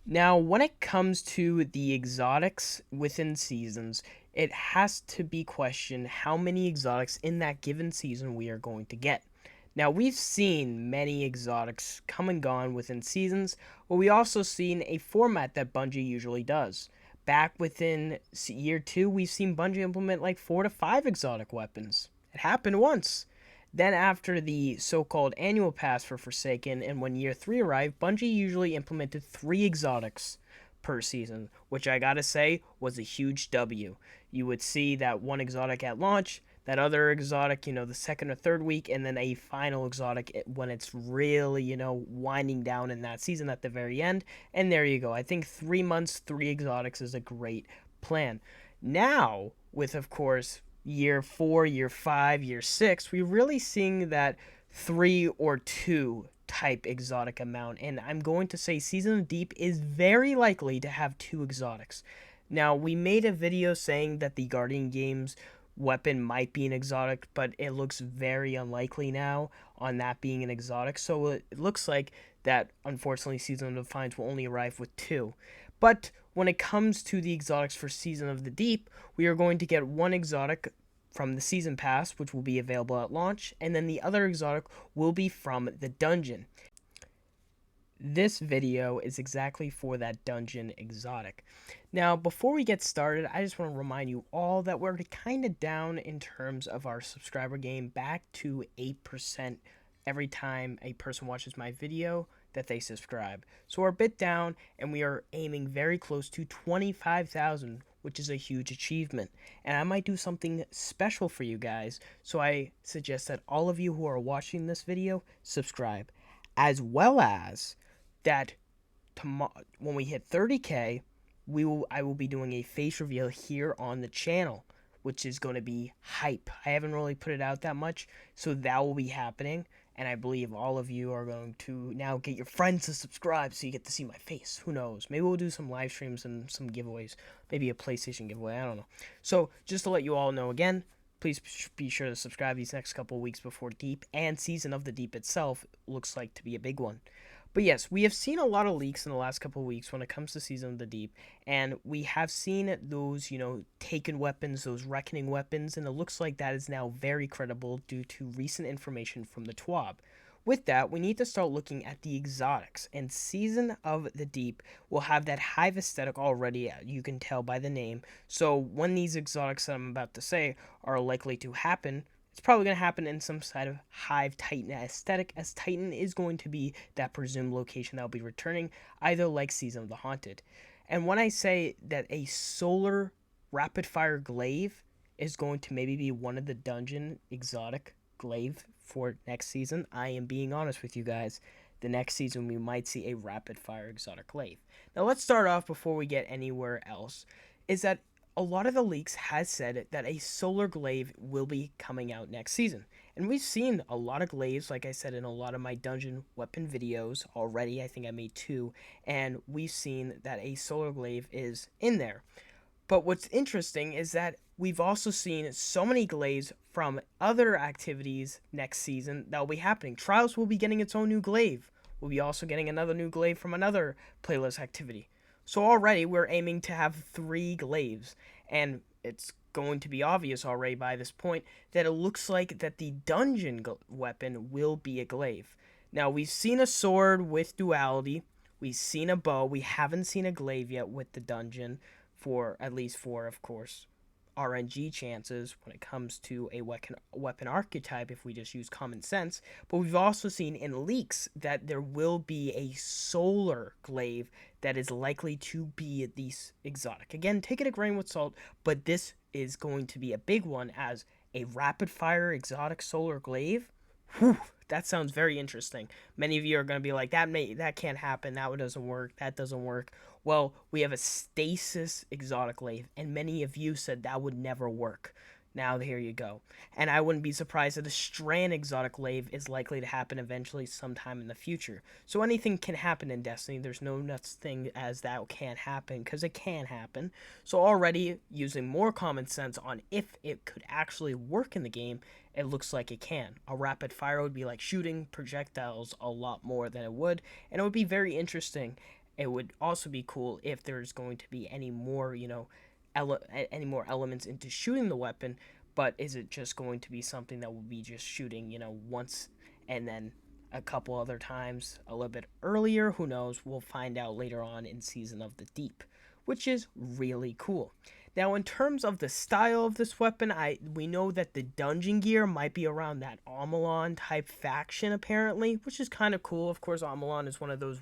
Now, when it comes to the exotics within seasons, it has to be questioned how many exotics in that given season we are going to get. Now, we've seen many exotics come and gone within seasons, but we also seen a format that Bungie usually does. Back within year 2, we've seen Bungie implement like 4 to 5 exotic weapons. It happened once. Then, after the so called annual pass for Forsaken, and when year 3 arrived, Bungie usually implemented 3 exotics per season, which I gotta say was a huge W. You would see that one exotic at launch, that other exotic, the second or third week, and then a final exotic when it's really, winding down in that season at the very end. And there you go. I think 3 months, 3 exotics is a great plan. Now, with, of course, year 4, year 5, year 6, we're really seeing that 3 or 2 type exotic amount. And I'm going to say Season of Deep is very likely to have 2 exotics. Now, we made a video saying that the Guardian Games weapon might be an exotic, but it looks very unlikely now on that being an exotic. So it looks like that, unfortunately, Season of Defiance will only arrive with 2. But when it comes to the exotics for Season of the Deep, we are going to get one exotic from the Season Pass, which will be available at launch, and then the other exotic will be from the dungeon. This video is exactly for that dungeon exotic. Now, before we get started, I just want to remind you all that we're kind of down in terms of our subscriber game, back to 8% every time a person watches my video that they subscribe. So we're a bit down, and we are aiming very close to 25,000, which is a huge achievement. And I might do something special for you guys, so I suggest that all of you who are watching this video subscribe, as well as that when we hit 30K, I will be doing a face reveal here on the channel, which is going to be hype. I haven't really put it out that much, so that will be happening, and I believe all of you are going to now get your friends to subscribe so you get to see my face. Who knows? Maybe we'll do some live streams and some giveaways, maybe a PlayStation giveaway, I don't know. So just to let you all know again, please be sure to subscribe these next couple weeks before Deep, and Season of the Deep itself looks like to be a big one. But yes, we have seen a lot of leaks in the last couple of weeks when it comes to Season of the Deep, and we have seen those, taken weapons, those reckoning weapons, and it looks like that is now very credible due to recent information from the TWAB. With that, we need to start looking at the exotics, and Season of the Deep will have that hive aesthetic already, you can tell by the name. So when these exotics that I'm about to say are likely to happen, it's probably going to happen in some side of Hive Titan aesthetic, as Titan is going to be that presumed location that will be returning, either like Season of the Haunted. And when I say that a solar rapid fire glaive is going to maybe be one of the dungeon exotic glaive for next season, I am being honest with you guys. The next season we might see a rapid fire exotic glaive. Now let's start off before we get anywhere else, is that a lot of the leaks has said that a solar glaive will be coming out next season. And we've seen a lot of glaives, like I said, in a lot of my dungeon weapon videos already. I think I made 2, and we've seen that a solar glaive is in there. But what's interesting is that we've also seen so many glaives from other activities next season that will be happening. Trials will be getting its own new glaive. We'll be also getting another new glaive from another playlist activity. So already we're aiming to have 3 glaives, and it's going to be obvious already by this point that it looks like that the dungeon weapon will be a glaive. Now, we've seen a sword with duality, we've seen a bow, we haven't seen a glaive yet with the dungeon, for at least for, of course, RNG chances when it comes to a weapon archetype if we just use common sense. But we've also seen in leaks that there will be a solar glaive that is likely to be the exotic. Again, take it a grain with salt, but this is going to be a big one, as a rapid fire exotic solar glaive. Whew, that sounds very interesting. Many of you are going to be like, that can't happen, that doesn't work, that doesn't work. Well, we have a stasis exotic glaive, and many of you said that would never work. Now here you go. And I wouldn't be surprised that a strand exotic glaive is likely to happen eventually sometime in the future. So anything can happen in Destiny. There's no nuts thing as that can't happen, because it can happen. So already using more common sense on if it could actually work in the game, it looks like it can. A rapid fire would be like shooting projectiles a lot more than it would, and it would be very interesting It would also be cool if there's going to be any more, any more elements into shooting the weapon. But is it just going to be something that will be just shooting, once and then a couple other times a little bit earlier? Who knows? We'll find out later on in Season of the Deep, which is really cool. Now, in terms of the style of this weapon, we know that the dungeon gear might be around that Amalon type faction, apparently, which is kind of cool. Of course, Amalon is one of those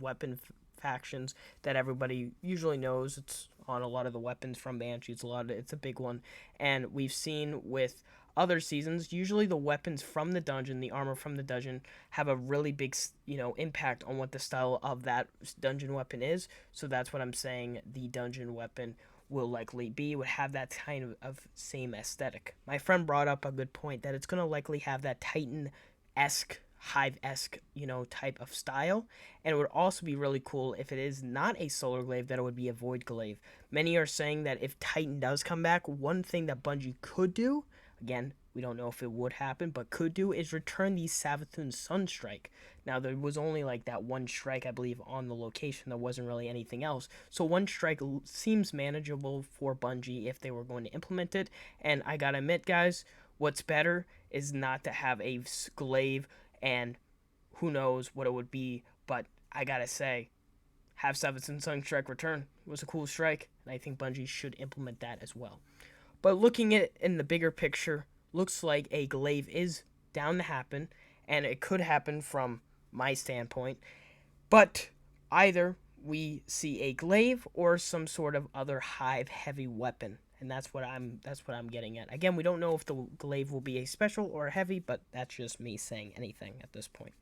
factions that everybody usually knows. It's on a lot of the weapons from Banshee. It's a big one, and we've seen with other seasons, usually the weapons from the dungeon, the armor from the dungeon, have a really big, impact on what the style of that dungeon weapon is. So that's what I'm saying. The dungeon weapon will likely be, would have that kind of same aesthetic. My friend brought up a good point that it's going to likely have that Titan-esque, Hive-esque, type of style. And it would also be really cool if it is not a solar glaive, that it would be a void glaive. Many are saying that if Titan does come back, one thing that Bungie could do, again, we don't know if it would happen, but could do, is return the Savathun Sunstrike. Now, there was only like that one strike, I believe, on the location. There wasn't really anything else. So one strike seems manageable for Bungie if they were going to implement it. And I gotta admit, guys, what's better is not to have a glaive, and who knows what it would be. But I gotta say, have Savathun Sunstrike return. It was a cool strike, and I think Bungie should implement that as well. But looking at it in the bigger picture, looks like a glaive is down to happen, and it could happen from my standpoint. But either we see a glaive or some sort of other hive heavy weapon, and that's what I'm getting at. Again, we don't know if the glaive will be a special or a heavy, but that's just me saying anything at this point.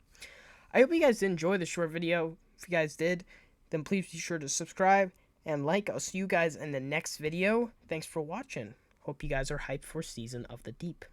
I hope you guys did enjoy the short video. If you guys did, then please be sure to subscribe and like. I'll see you guys in the next video. Thanks for watching. Hope you guys are hyped for Season of the Deep.